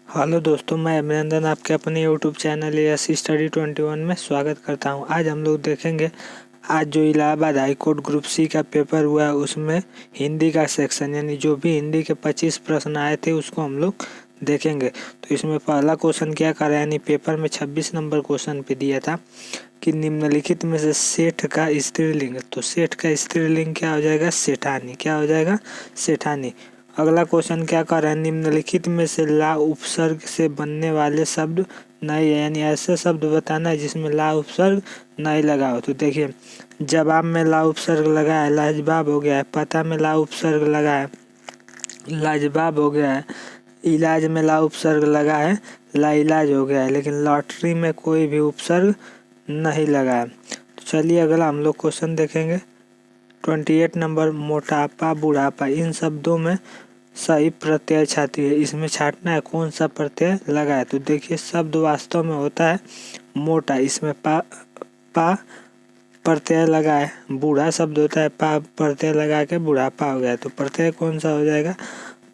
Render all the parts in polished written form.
Hello दोस्तों, मैं अभिनंदन आपके अपने यूट्यूब चैनल यस स्टडी 21 में स्वागत करता हूं। आज हम लोग देखेंगे आज जो Allahabad high court group C का पेपर हुआ है उसमें हिंदी का सेक्शन यानी जो भी हिंदी के 25 प्रश्न आए थे उसको हम लोग देखेंगे। तो इसमें पहला क्वेश्चन क्या कर रहा है, यानी पेपर में 26 नंबर क्वेश्चन पे दिया था कि निम्नलिखित में से सेठ का स्त्रीलिंग। तो सेठ का स्त्रीलिंग क्या हो जाएगा, सेठानी। क्या हो जाएगा, सेठानी। अगला क्वेश्चन क्या कर रहा है, निम्नलिखित में से ला उपसर्ग से बनने वाले शब्द नहीं है, यानी ऐसे शब्द बताना है जिसमें ला उपसर्ग नहीं लगा हो। तो देखिए, जवाब में ला उपसर्ग लगा है, लाजवाब हो गया है। पता में ला उपसर्ग लगा है, लाजवाब हो गया है। इलाज में ला उपसर्ग लगा है, लाइलाज हो गया है। लेकिन लॉटरी में कोई भी उपसर्ग नहीं लगा है। तो चलिए अगला हम लोग क्वेश्चन देखेंगे। 28 नंबर, मोटापा बुढ़ापा, इन शब्दों में सही प्रत्यय छाती है। इसमें छाटना है कौन सा प्रत्यय लगा है। तो देखिए, शब्द वास्तव में होता है मोटा, इसमें पा प्रत्यय लगा है। बूढ़ा शब्द होता है पा प्रत्यय लगा के बुढ़ापा हो गया। तो प्रत्यय कौन सा हो जाएगा,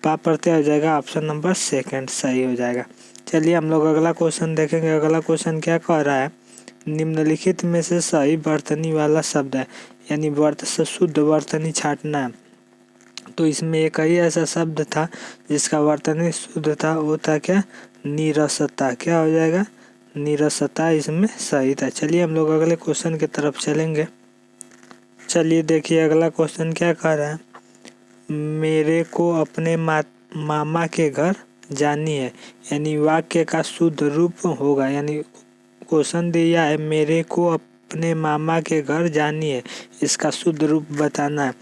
पा प्रत्यय हो जाएगा। ऑप्शन नंबर सेकंड सही हो जाएगा। चलिए हम लोग अगला क्वेश्चन देखेंगे। अगला क्वेश्चन क्या कह रहा है, निम्नलिखित में से सही वर्तनी वाला शब्द है, यानी वर्त से शुद्ध वर्तनी छाटना है। तो इसमें एक ही ऐसा शब्द था जिसका वर्तनी शुद्ध था, वो था क्या, नीरसता। क्या हो जाएगा, नीरसता इसमें सही था। चलिए हम लोग अगले क्वेश्चन की तरफ चलेंगे। चलिए देखिए अगला क्वेश्चन क्या कह रहा है, मेरे को अपने मामा के घर जानी है, यानी वाक्य का शुद्ध रूप होगा। यानी क्वेश्चन दिया है मेरे को अपने मामा के घर जानी है, इसका शुद्ध रूप बताना है।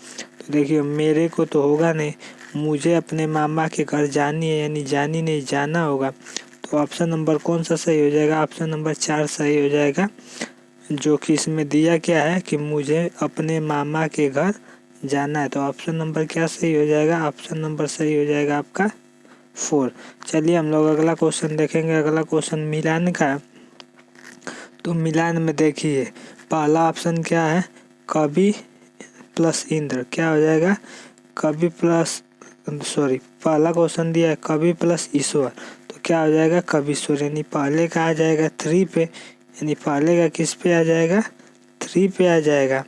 तो देखिए, मेरे को तो होगा नहीं, मुझे अपने मामा के घर जानी है, यानी जानी नहीं जाना होगा। तो ऑप्शन नंबर कौन सा सही हो जाएगा, ऑप्शन नंबर 4 सही हो जाएगा। जो कि इसमें दिया क्या है कि मुझे अपने मामा के घर जाना है। तो ऑप्शन नंबर क्या सही हो जाएगा, ऑप्शन नंबर सही हो जाएगा आपका 4। चलिए हम लोग अगला क्वेश्चन देखेंगे। अगला क्वेश्चन मिलान का है। तो मिलान में देखिए, पहला ऑप्शन क्या है, कवि प्लस इंद्र। क्या हो जाएगा, कवि प्लस पहला क्वेश्चन दिया है कवि प्लस ईश्वर। तो क्या हो जाएगा, कविश्वर। यानी पहले का आ जाएगा 3 पे, यानी पहले का किस पे आ जाएगा, 3 पे आ जाएगा।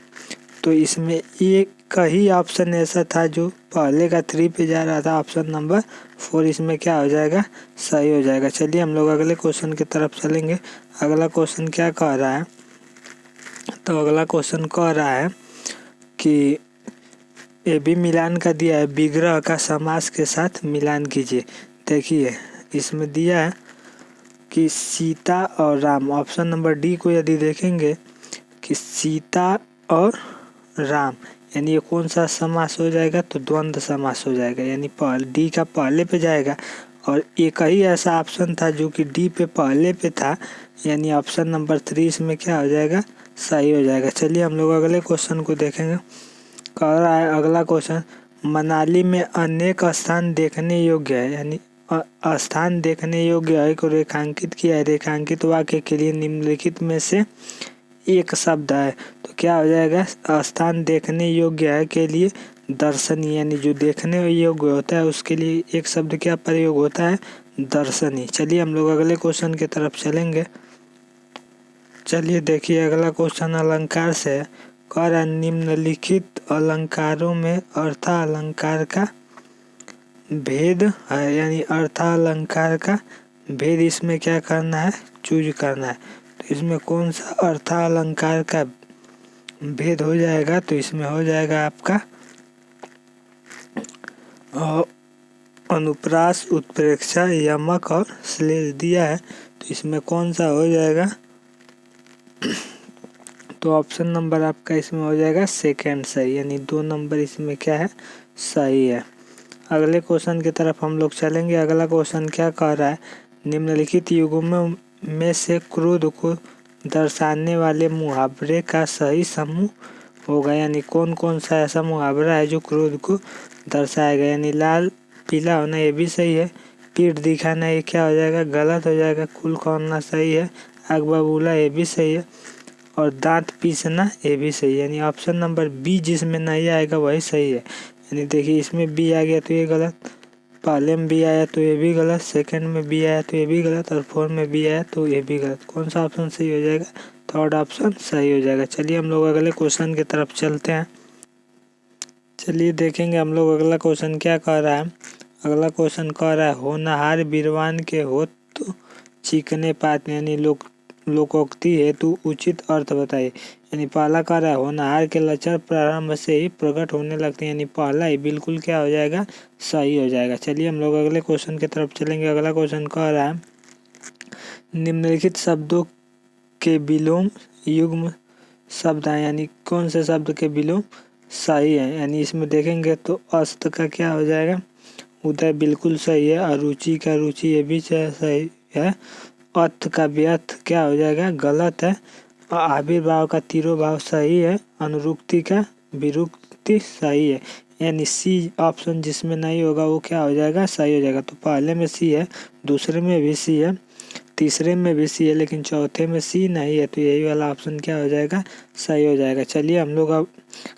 तो इसमें एक ही ऑप्शन ऐसा था जो पहले का 3 पे जा रहा था, ऑप्शन नंबर 4 इसमें क्या हो जाएगा, सही हो जाएगा। चलिए हम लोग अगले क्वेश्चन की तरफ चलेंगे। अगला क्वेश्चन क्या कह रहा है, तो अगला क्वेश्चन कह रहा है कि ये भी मिलान का दिया है, विग्रह का समास के साथ मिलान कीजिए। देखिए इसमें दिया है कि सीता और राम। ऑप्शन नंबर डी को यदि देखेंगे कि सीता और राम, यानी ये कौन सा समास हो जाएगा, तो द्वंद्व समास हो जाएगा। यानी डी का पहले पे जाएगा, और एक ही ऐसा ऑप्शन था जो कि डी पे पहले पे था, यानी ऑप्शन नंबर 3 इसमें क्या हो जाएगा, सही हो जाएगा। चलिए हम लोग अगले क्वेश्चन को देखेंगे। कह रहा है अगला क्वेश्चन, मनाली में अनेक स्थान देखने योग्य है, यानी स्थान देखने योग्य है को रेखांकित किया है। रेखांकित वाक्य के लिए निम्नलिखित में से एक शब्द है। तो क्या हो जाएगा, स्थान देखने योग्य है के लिए दर्शनी, यानी जो देखने योग्य होता है उसके लिए एक शब्द क्या प्रयोग होता है, दर्शनी। चलिए हम लोग अगले क्वेश्चन की तरफ चलेंगे। चलिए देखिए अगला क्वेश्चन अलंकार से है। कह रहा है निम्नलिखित अलंकारों में अर्थालंकार का भेद है, यानी अर्थालंकार का भेद इसमें क्या करना है, चूज करना है। तो इसमें कौन सा अर्थालंकार का भेद हो जाएगा, तो इसमें हो जाएगा आपका अनुप्रास, उत्प्रेक्षा, यमक और श्लेष दिया है। तो इसमें कौन सा हो जाएगा, तो ऑप्शन नंबर आपका इसमें हो जाएगा सेकंड सही, यानी 2 नंबर इसमें क्या है, सही है। अगले क्वेश्चन की तरफ हम लोग चलेंगे। अगला क्वेश्चन क्या कह रहा है, निम्नलिखित युगों में से क्रोध को दर्शाने वाले मुहावरे का सही समूह होगा। यानी कौन कौन सा ऐसा मुहावरा है जो क्रोध को दर्शाएगा। यानी लाल पीला होना ये भी सही है, पीठ दिखाना ये क्या हो जाएगा, गलत हो जाएगा, कुल खोलना सही है, आग बबूला ये भी सही है, और दांत पीसना ये भी सही है। यानी ऑप्शन नंबर बी जिसमें नहीं आएगा वही सही है। यानी देखिए इसमें बी आ गया तो ये गलत, पहले में बी आया तो ये भी गलत, सेकंड में बी आया तो ये भी गलत, और 4 में बी आया तो ये भी गलत। कौन सा ऑप्शन सही हो जाएगा? थर्ड ऑप्शन सही हो जाएगा। चलिए हम लोग अगले क्वेश्चन की तरफ चलते हैं। चलिए देखेंगे हम लोग अगला क्वेश्चन क्या कह रहा है। अगला क्वेश्चन कह रहा है होनहार बीरवान के होत चिकने पात, यानी लोकोक्ति हेतु उचित अर्थ बताइए। यानी पहला कह रहा है होनहार के लक्षण प्रारंभ से ही प्रकट होने लगते हैं, यानी पहला ही बिल्कुल क्या हो जाएगा? सही हो जाएगा। चलिए हम लोग अगले क्वेश्चन की तरफ चलेंगे। अगला क्वेश्चन कह रहा है निम्नलिखित शब्दों के विलोम युग्म शब्द हैं, यानी कौन से शब्द के विलोम सही है। यानी इसमें देखेंगे तो अस्त का क्या हो जाएगा? उदय बिल्कुल सही है। अरुचि का रुचि ये भी सही है। अर्थ का व्यर्थ क्या हो जाएगा? गलत है। और आविर्भाव का तिरोभाव सही है। अनुरुक्ति का विरुक्ति सही है। यानी सी ऑप्शन जिसमें नहीं होगा वो क्या हो जाएगा? सही हो जाएगा। तो पहले में सी है, दूसरे में भी सी है, तीसरे में भी सी है, लेकिन चौथे में सी नहीं है, तो यही वाला ऑप्शन क्या हो जाएगा? सही हो जाएगा। चलिए हम लोग अब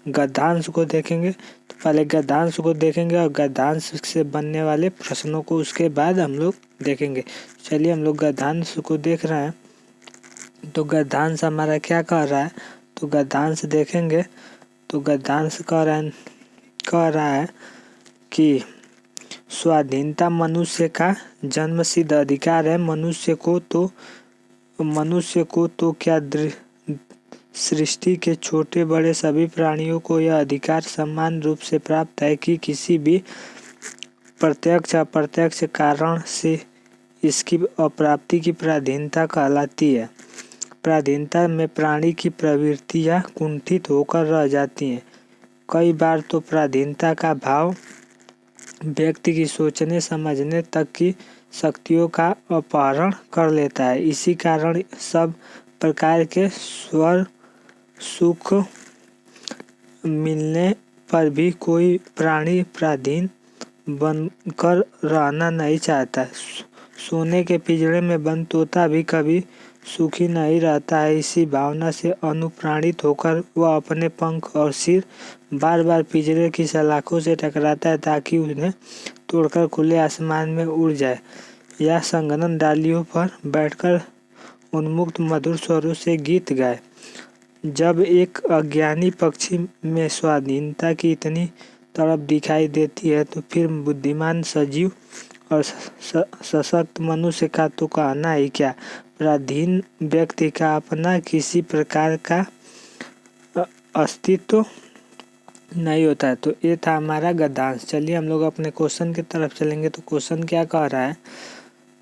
गद्यांश को देखेंगे। तो पहले गद्यांश को देखेंगे और गद्यांश से बनने वाले प्रश्नों को उसके बाद हम लोग देखेंगे। चलिए हम लोग गद्यांश को देख रहे हैं। तो गद्यांश हमारा क्या कह रहा है? तो गद्यांश देखेंगे तो गद्यांश कह रहा है कि स्वाधीनता मनुष्य का जन्मसिद्ध अधिकार है। मनुष्य को तो क्या सृष्टि के छोटे बड़े सभी प्राणियों को यह अधिकार समान रूप से प्राप्त है कि किसी भी प्रत्यक्ष अप्रत्यक्ष कारण से इसकी अप्राप्ति की पराधीनता कहलाती है। पराधीनता में प्राणी की प्रवृत्तियां कुंठित होकर रह जाती हैं। कई बार तो पराधीनता का भाव व्यक्ति की सोचने समझने तक की शक्तियों का अपहरण कर लेता है। इसी कारण सब प्रकार के स्वर सुख मिलने पर भी कोई प्राणी पराधीन बनकर रहना नहीं चाहता। सोने के पिंजरे में बंद तोता भी कभी सुखी नहीं रहता है। इसी भावना से अनुप्राणित होकर वह अपने पंख और सिर बार बार पिंजरे की सलाखों से टकराता है ताकि उन्हें तोड़कर खुले आसमान में उड़ जाए या संघनन डालियों पर बैठकर उन्मुक्त मधुर स्वरों से गीत गाए। जब एक अज्ञानी पक्षी में स्वाधीनता की इतनी तड़प दिखाई देती है तो फिर बुद्धिमान सजीव और सशक्त मनुष्य का तो कहना ही क्या। पराधीन व्यक्ति का अपना किसी प्रकार का अस्तित्व नहीं होता है। तो ये था हमारा गद्यांश। चलिए हम लोग अपने क्वेश्चन की तरफ चलेंगे। तो क्वेश्चन क्या कह रहा है?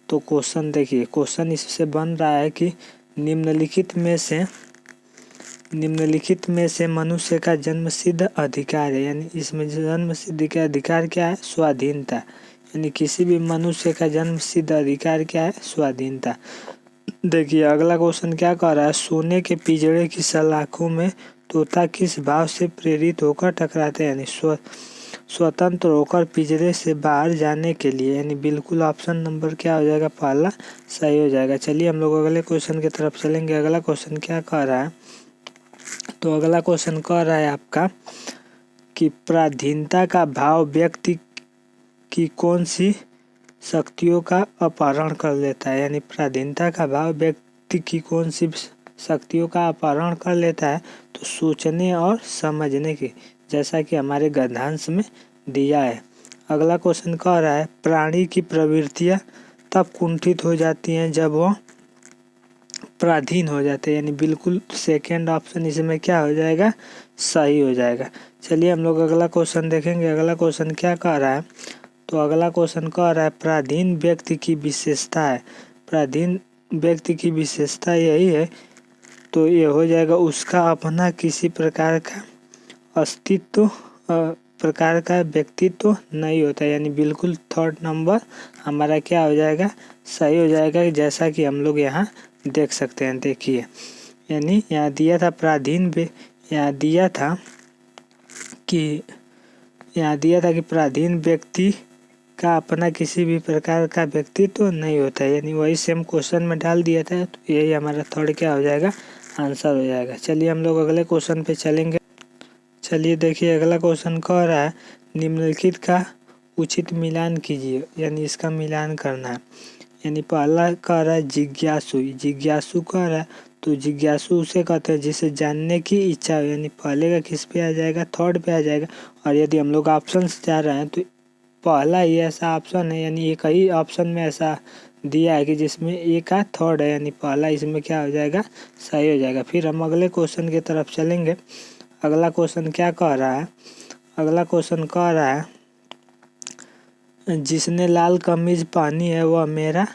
तो क्वेश्चन देखिए, क्वेश्चन इससे बन रहा है कि निम्नलिखित में से मनुष्य का जन्मसिद्ध अधिकार है। यानी इसमें जन्मसिद्ध का अधिकार क्या है? स्वाधीनता। यानी किसी भी मनुष्य का जन्मसिद्ध अधिकार क्या है? स्वाधीनता। देखिए अगला क्वेश्चन क्या कह रहा है? सोने के पिंजरे की सलाखों में तोता किस भाव से प्रेरित होकर टकराते हैं? यानी स्वतंत्र होकर पिंजरे से बाहर जाने के लिए। यानी बिल्कुल ऑप्शन नंबर क्या हो जाएगा? पहला सही हो जाएगा। चलिए हम लोग अगले क्वेश्चन की तरफ चलेंगे। अगला क्वेश्चन क्या कह रहा है? तो अगला क्वेश्चन कह रहा है आपका कि पराधीनता का भाव व्यक्ति की कौन सी शक्तियों का अपहरण कर लेता है। यानी पराधीनता का भाव व्यक्ति की कौन सी शक्तियों का अपहरण कर लेता है? तो सोचने और समझने की, जैसा कि हमारे गद्यांश में दिया है। अगला क्वेश्चन कह रहा है प्राणी की प्रवृत्तियां तब कुंठित हो जाती हैं जब वह पराधीन हो जाते हैं। यानी बिल्कुल सेकेंड ऑप्शन इसमें क्या हो जाएगा? सही हो जाएगा। चलिए हम लोग अगला क्वेश्चन देखेंगे। अगला क्वेश्चन क्या कह रहा है? तो अगला क्वेश्चन कह रहा है पराधीन व्यक्ति की विशेषता है। पराधीन व्यक्ति की विशेषता यही है, तो ये हो जाएगा उसका अपना किसी प्रकार का अस्तित्व प्रकार का व्यक्तित्व नहीं होता। यानी बिल्कुल थर्ड नंबर हमारा क्या हो जाएगा? सही हो जाएगा, जैसा कि हम लोग यहाँ देख सकते हैं। देखिए यानी यहाँ दिया था यहाँ दिया था कि पराधीन व्यक्ति का अपना किसी भी प्रकार का व्यक्तित्व नहीं होता है। यानी वही सेम क्वेश्चन में डाल दिया था, तो यही हमारा थर्ड क्या हो जाएगा? आंसर हो जाएगा। चलिए हम लोग अगले क्वेश्चन पे चलेंगे। चलिए देखिए अगला क्वेश्चन कह रहा है निम्नलिखित का उचित मिलान कीजिए, यानी इसका मिलान करना है। यानी पहला कह रहा है जिज्ञासु, जिज्ञासु कह रहा है तो जिज्ञासु उसे कहते हैं जिसे जानने की इच्छा हो, यानी पहले का किस पे आ जाएगा, थर्ड पे आ जाएगा। और यदि हम लोग ऑप्शन से जा रहे हैं तो पहला ही ऐसा ऑप्शन है, यानी एक ही ऑप्शन में ऐसा दिया है कि जिसमें ए का थर्ड है, यानी पहला इसमें क्या हो जाएगा, सही हो जाएगा। फिर हम अगले क्वेश्चन की तरफ चलेंगे। अगला क्वेश्चन क्या कह रहा है, अगला क्वेश्चन कह रहा है जिसने लाल कमीज पहनी है वह मेरा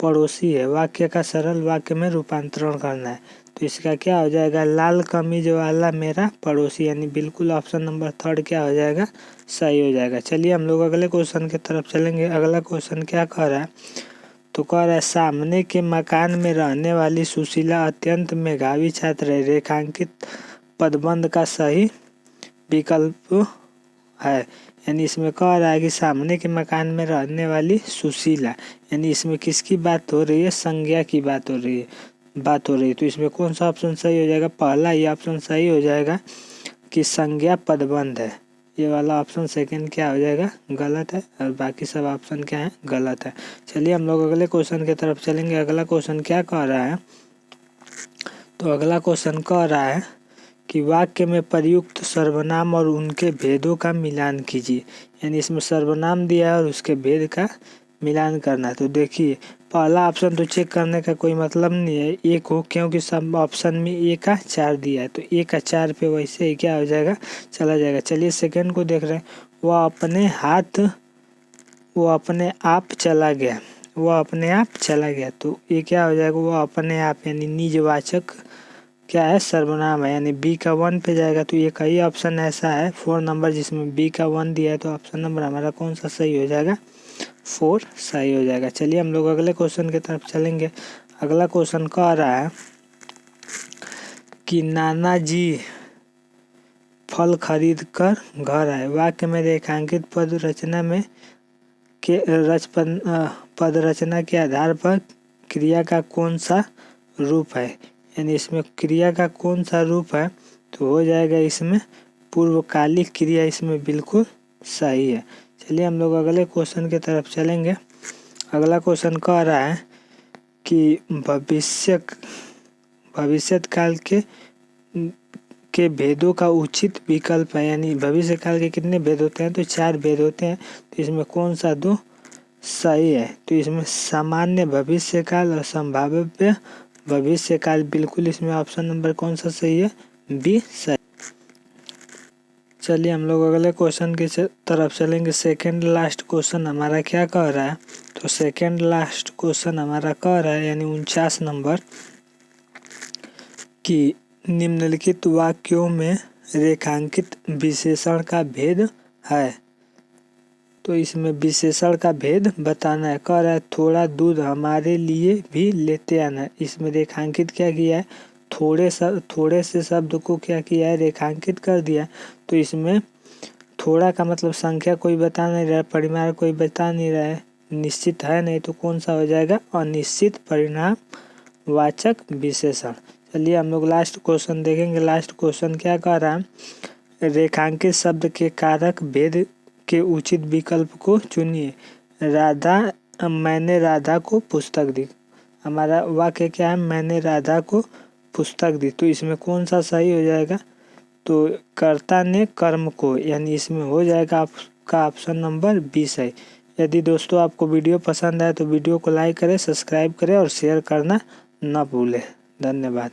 पड़ोसी है। वाक्य का सरल वाक्य में रूपांतरण करना है। तो इसका क्या हो जाएगा, लाल कमीज वाला मेरा पड़ोसी, यानी बिल्कुल ऑप्शन नंबर थर्ड क्या हो जाएगा, सही हो जाएगा। चलिए हम लोग अगले क्वेश्चन की तरफ चलेंगे। अगला क्वेश्चन क्या कह रहा है, तो कह रहा है सामने के मकान में रहने वाली सुशीला अत्यंत मेधावी छात्र है। रेखांकित पदबंध का सही विकल्प है। यानी इसमें कह रहा है कि सामने के मकान में रहने वाली सुशीला, यानी इसमें किसकी बात हो रही है, संज्ञा की बात हो रही है। तो इसमें कौन सा ऑप्शन सही हो जाएगा, पहला ये ऑप्शन सही हो जाएगा कि संज्ञा पदबंध है। ये वाला ऑप्शन सेकंड क्या हो जाएगा, गलत है, और बाकी सब ऑप्शन क्या है, गलत है। चलिए हम लोग अगले क्वेश्चन की तरफ चलेंगे। अगला क्वेश्चन क्या कह रहा है, तो अगला क्वेश्चन कह रहा है कि वाक्य में प्रयुक्त सर्वनाम और उनके भेदों का मिलान कीजिए। यानी इसमें सर्वनाम दिया है और उसके भेद का मिलान करना है। तो देखिए पहला ऑप्शन तो चेक करने का कोई मतलब नहीं है, एक हो, क्योंकि सब ऑप्शन में ए का 4 दिया है, तो ए का 4 पे वैसे ही क्या हो जाएगा, चला जाएगा। चलिए सेकंड को देख रहे हैं, वह अपने आप चला गया, वह अपने आप चला गया। तो ये क्या हो जाएगा, वह अपने आप, यानी निजवाचक क्या है, सर्वनाम है, यानी बी का 1 पे जाएगा। तो ये कई ऑप्शन ऐसा है 4 नंबर जिसमें बी का 1 दिया है, तो ऑप्शन नंबर हमारा कौन सा सही हो जाएगा, 4 सही हो जाएगा। चलिए हम लोग अगले क्वेश्चन की तरफ चलेंगे। अगला क्वेश्चन कह रहा है कि नाना जी फल खरीद कर घर आए। वाक्य में रेखांकित पद रचना के आधार पर क्रिया का कौन सा रूप है। यानी इसमें क्रिया का कौन सा रूप है, तो हो जाएगा इसमें पूर्वकालिक क्रिया, इसमें बिल्कुल सही है। चलिए हम लोग अगले क्वेश्चन की तरफ चलेंगे। अगला क्वेश्चन कह रहा है कि भविष्य काल के भेदों का उचित विकल्प है। यानी भविष्य काल के कितने भेद होते हैं, तो 4 भेद होते हैं। तो इसमें कौन सा 2 सही है, तो इसमें सामान्य भविष्य काल और संभाव्य भविष्य काल, बिल्कुल इसमें ऑप्शन नंबर कौन सा सही है, बी सही। चलिए हम लोग अगले क्वेश्चन की तरफ चलेंगे। सेकंड लास्ट क्वेश्चन हमारा क्या कह रहा है, तो सेकंड लास्ट क्वेश्चन हमारा कह रहा है, यानी 49 नंबर, कि निम्नलिखित वाक्यों में रेखांकित विशेषण का भेद है। तो इसमें विशेषण का भेद बताना है। कह रहा है थोड़ा दूध हमारे लिए भी लेते आना। इसमें रेखांकित क्या किया है, थोड़े से शब्द को क्या किया है, रेखांकित कर दिया। तो इसमें थोड़ा का मतलब संख्या कोई बता नहीं रहा है, परिमाण कोई बता नहीं रहा है, निश्चित है नहीं, तो कौन सा हो जाएगा, अनिश्चित परिणाम वाचक विशेषण। चलिए हम लोग लास्ट क्वेश्चन देखेंगे। लास्ट क्वेश्चन क्या कह रहा है, रेखांकित शब्द के कारक भेद के उचित विकल्प को चुनिए। मैंने राधा को पुस्तक दी। हमारा वाक्य क्या है, मैंने राधा को पुस्तक दी। तो इसमें कौन सा सही हो जाएगा, तो कर्ता ने कर्म को, यानी इसमें हो जाएगा आपका ऑप्शन नंबर 20 है। यदि दोस्तों आपको वीडियो पसंद आए तो वीडियो को लाइक करें, सब्सक्राइब करें और शेयर करना न भूलें। धन्यवाद।